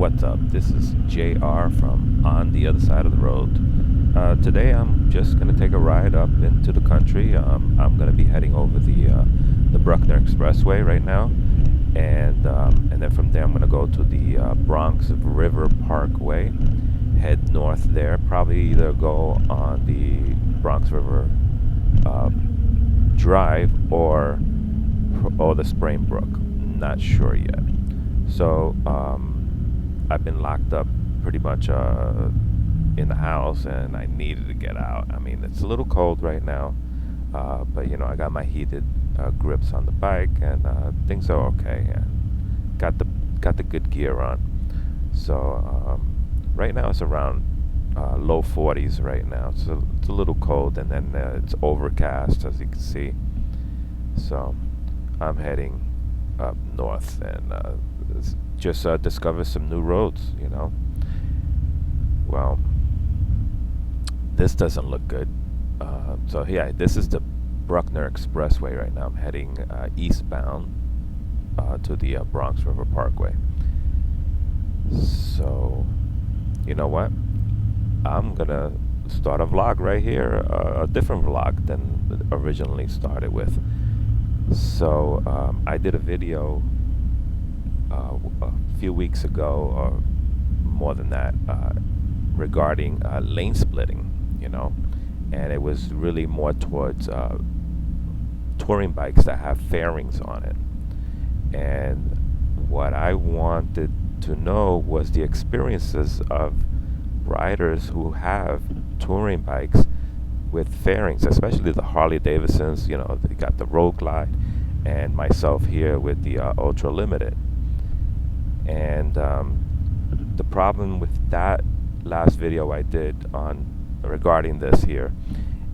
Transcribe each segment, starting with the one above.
What's up? This is JR from On the Other Side of the Road. Today I'm just going to take a ride up into the country. I'm going to be heading over the Bruckner Expressway right now. And then from there I'm going to go to the Bronx River Parkway, head north there, probably either go on the Bronx River Drive or the Springbrook. Not sure yet. So I've been locked up pretty much in the house, and I needed to get out. I mean, it's a little cold right now, but I got my heated grips on the bike, and things are okay. And got the good gear on. So right now it's around low 40s right now. So it's a little cold, and then it's overcast, as you can see. So I'm heading up north and just discover some new roads. Well, this doesn't look good. So yeah, this is the Bruckner Expressway right now. I'm heading eastbound to the Bronx River Parkway. So you know what? I'm gonna start a vlog right here, a different vlog than originally started with. So I did a video a few weeks ago, or more than that, regarding lane splitting, and it was really more towards touring bikes that have fairings on it. And what I wanted to know was the experiences of riders who have touring bikes with fairings, especially the Harley Davidsons. They got the Road Glide, and myself here with the Ultra Limited. And the problem with that last video I did on regarding this here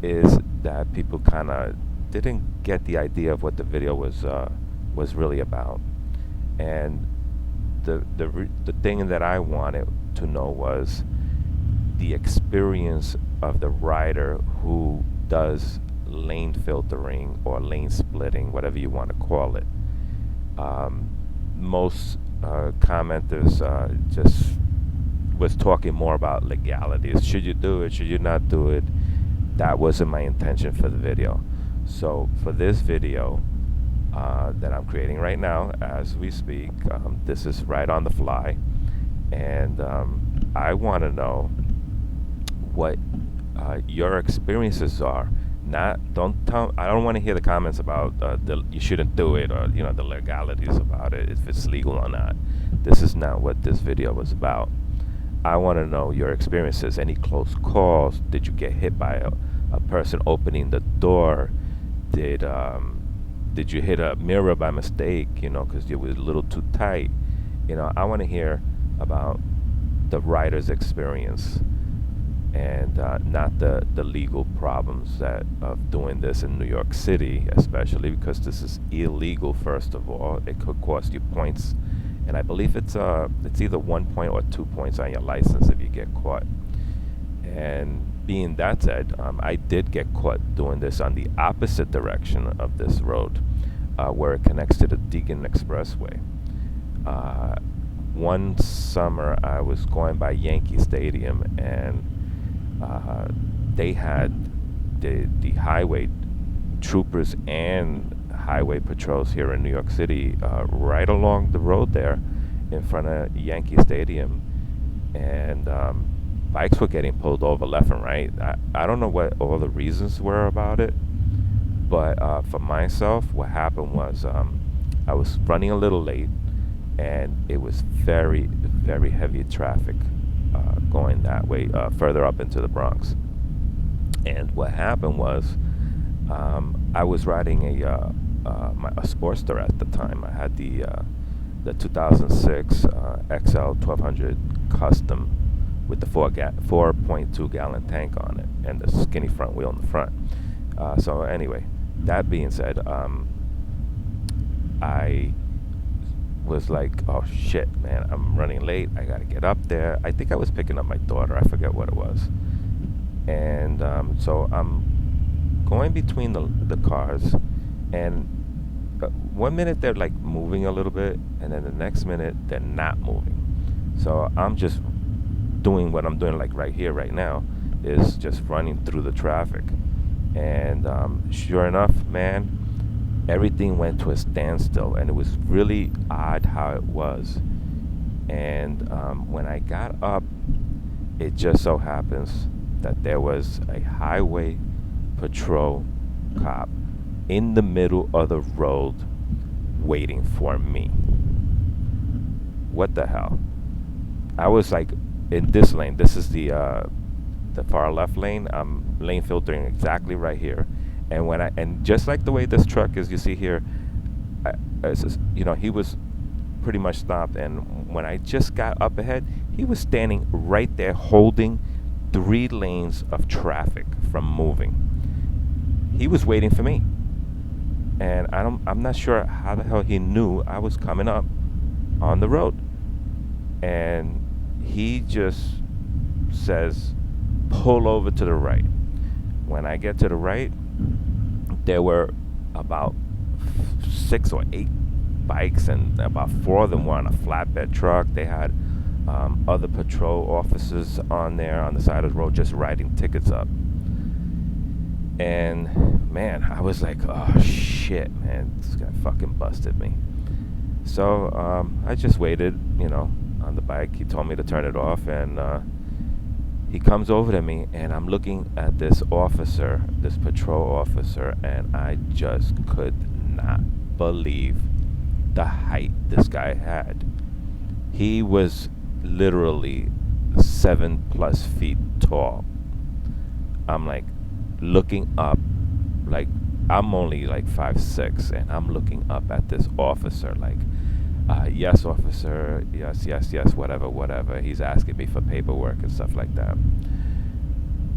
is that people kind of didn't get the idea of what the video was really about. And the thing that I wanted to know was the experience of the rider who does lane filtering or lane splitting, whatever you want to call it. Most commenters just was talking more about legalities. Should you do it? Should you not do it? That wasn't my intention for the video. So for this video that I'm creating right now as we speak, this is right on the fly, and I want to know what your experiences are. I don't want to hear the comments about you shouldn't do it, or the legalities about it, if it's legal or not. This is not what this video was about. I want to know your experiences. Any close calls? Did you get hit by a person opening the door? Did you hit a mirror by mistake? Because it was a little too tight. I want to hear about the rider's experience, and not the legal problems of doing this in New York City, especially because this is illegal. First of all, it could cost you points, and I believe it's either 1 point or 2 points on your license if you get caught. And being that said, I did get caught doing this on the opposite direction of this road, where it connects to the Deegan Expressway. One summer I was going by Yankee Stadium, and they had the highway troopers and highway patrols here in New York City right along the road there in front of Yankee Stadium, and bikes were getting pulled over left and right. I don't know what all the reasons were about it, but for myself, what happened was I was running a little late, and it was very, very heavy traffic going that way, further up into the Bronx. And what happened was I was riding a Sportster at the time. I had the 2006 XL 1200 Custom with the 4.2 gallon tank on it and the skinny front wheel in the front. So anyway, that being said, I was like, oh shit, man, I'm running late. I gotta get up there. I think I was picking up my daughter. I forget what it was. And so I'm going between the cars, and 1 minute they're like moving a little bit, and then the next minute they're not moving. So I'm just doing what I'm doing, like right here, right now, is just running through the traffic. And sure enough, man, everything went to a standstill, and it was really odd how it was. And when I got up, it just so happens that there was a highway patrol cop in the middle of the road waiting for me. What the hell? I was like in this lane. This is the far left lane. I'm lane filtering exactly right here, and just like the way this truck is, you see here, he was pretty much stopped. And when I just got up ahead, he was standing right there holding 3 lanes of traffic from moving. He was waiting for me, and I'm not sure how the hell he knew I was coming up on the road. And he just says, pull over to the right. When I get to the right, there were about 6 or 8 bikes, and about 4 of them were on a flatbed truck. They had other patrol officers on there on the side of the road just writing tickets up. And man, I was like, oh shit, man, this guy fucking busted me. So I just waited, on the bike. He told me to turn it off, and he comes over to me, and I'm looking at this officer, this patrol officer, and I just could not believe the height this guy had. He was literally 7+ feet tall. I'm like looking up, like I'm only like 5'6", and I'm looking up at this officer like, yes, officer, yes, whatever. He's asking me for paperwork and stuff like that.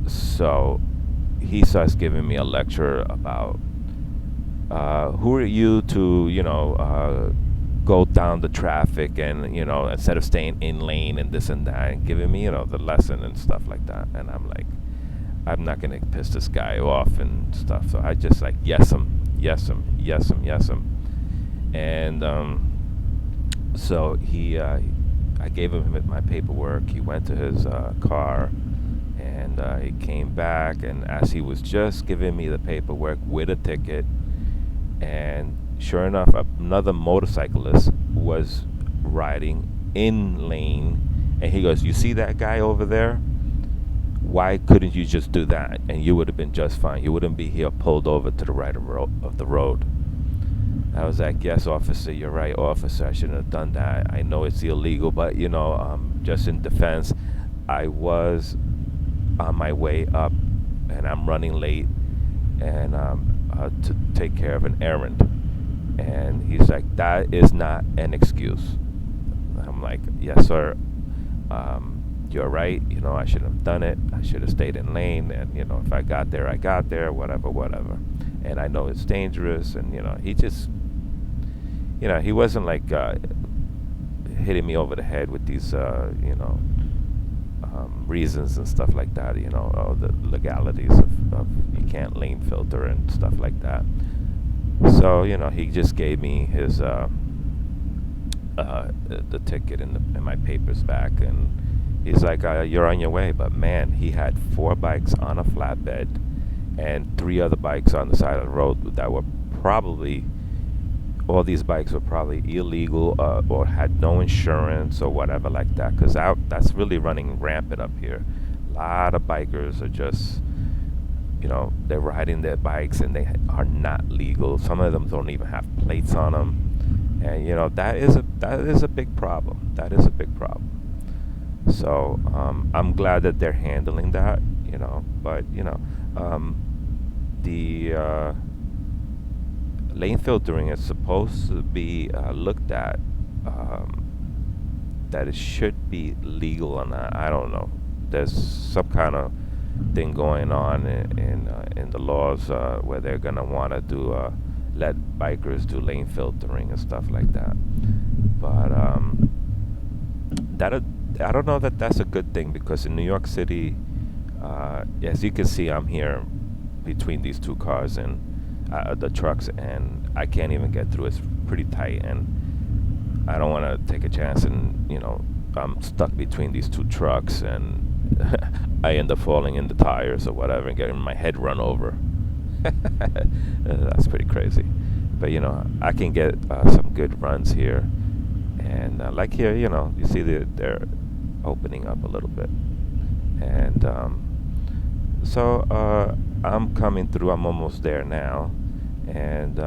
So he starts giving me a lecture about who are you to, go down the traffic and, instead of staying in lane and this and that, and giving me, the lesson and stuff like that. And I'm like, I'm not going to piss this guy off and stuff. So I just like, yes him. And so I gave him my paperwork. He went to his car, and he came back, and as he was just giving me the paperwork with a ticket, and sure enough, another motorcyclist was riding in lane, and he goes, you see that guy over there? Why couldn't you just do that, and you would have been just fine? You wouldn't be here pulled over to the right of the road. I was like, yes, officer, you're right, officer. I shouldn't have done that. I know it's illegal, but, just in defense, I was on my way up, and I'm running late, and to take care of an errand. And he's like, that is not an excuse. I'm like, yes, sir. You're right. I shouldn't have done it. I should have stayed in lane. And, if I got there, I got there, whatever. And I know it's dangerous. And, he just, he wasn't like hitting me over the head with these, reasons and stuff like that, the legalities of you can't lane filter and stuff like that. So, he just gave me his the ticket and my papers back, and he's like, you're on your way. But man, he had 4 bikes on a flatbed and 3 other bikes on the side of the road that were probably, all these bikes were probably illegal or had no insurance or whatever like that, because that's really running rampant up here. A lot of bikers are just, they're riding their bikes and they are not legal. Some of them don't even have plates on them, and that is a big problem. That is a big problem. So I'm glad that they're handling that, but the lane filtering is supposed to be looked at, that it should be legal or not. I don't know. There's some kind of thing going on in the laws where they're gonna want to do let bikers do lane filtering and stuff like that. But I don't know that that's a good thing, because in New York City, as you can see, I'm here between these 2 cars and the trucks, and I can't even get through. It's pretty tight, and I don't want to take a chance and I'm stuck between these two trucks, and I end up falling in the tires or whatever and getting my head run over. That's pretty crazy. But I can get some good runs here, and like here, you see they're opening up a little bit, and so I'm coming through. I'm almost there now, and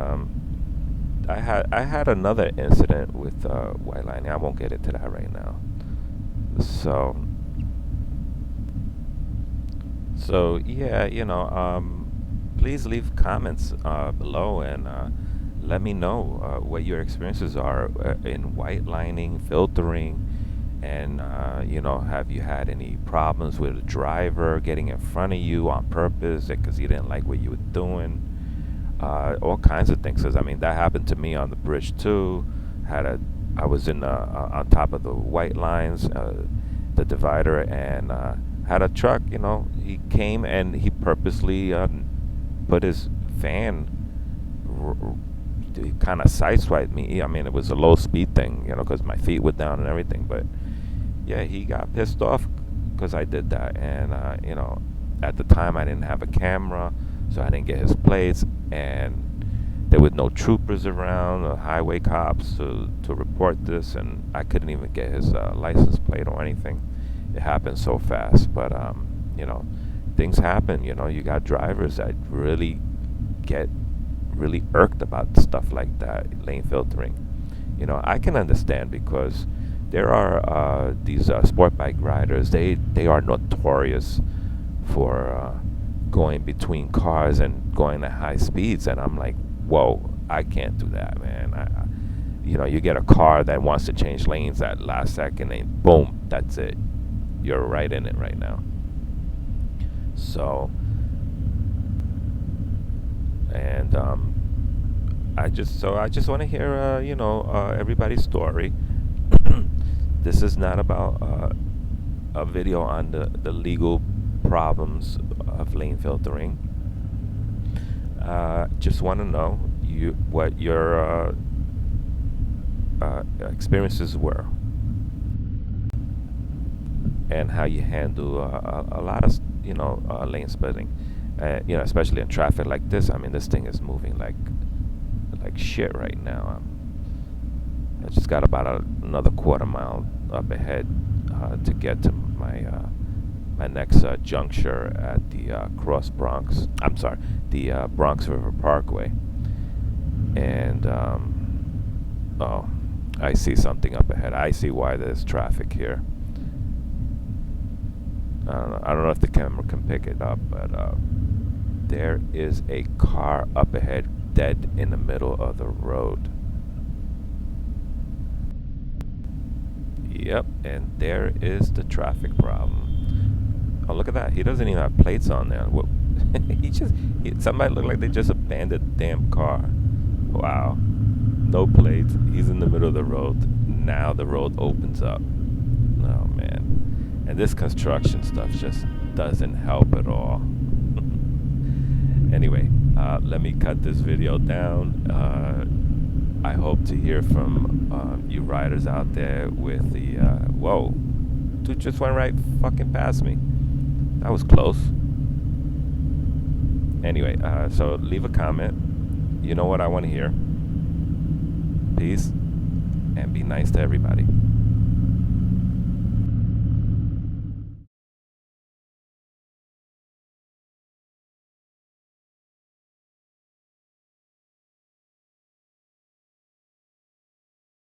I had another incident with white lining. I won't get into that right now. So yeah, please leave comments below, and let me know what your experiences are in white lining, filtering, and have you had any problems with a driver getting in front of you on purpose because he didn't like what you were doing? All kinds of things. 'Cause, I mean, that happened to me on the bridge too. I was on top of the white lines, the divider, and had a truck. He came and he purposely put his van. He kind of sideswiped me. I mean, it was a low speed thing, because my feet were down and everything. But yeah, he got pissed off because I did that, and at the time I didn't have a camera, so I didn't get his plates, and there was no troopers around, highway cops to report this, and I couldn't even get his license plate or anything. It happened so fast, but things happen. You got drivers that really get really irked about stuff like that, lane filtering. I can understand, because there are these sport bike riders. They are notorious for going between cars and going at high speeds, and I'm like, whoa, I can't do that, man. You get a car that wants to change lanes at last second, and boom, that's it. You're right in it right now. So, and I just want to hear everybody's story. This is not about a video on the legal problems of lane filtering. Just want to know what your experiences were, and how you handle a lot of lane splitting. Especially in traffic like this. I mean, this thing is moving like shit right now. I just got about another quarter mile up ahead to get to my next juncture at the Cross Bronx. I'm sorry, the Bronx River Parkway. And oh, I see something up ahead. I see why there's traffic here. I don't know if the camera can pick it up, but there is a car up ahead, dead in the middle of the road. Yep, and there is the traffic problem. Oh, look at that. He doesn't even have plates on there. Somebody looked like they just abandoned the damn car. Wow. No plates. He's in the middle of the road. Now the road opens up. Oh, man. And this construction stuff just doesn't help at all. Anyway, let me cut this video down. I hope to hear from you riders out there with the, whoa, dude just went right fucking past me. That was close. Anyway, so leave a comment. You know what I want to hear. Peace, and be nice to everybody.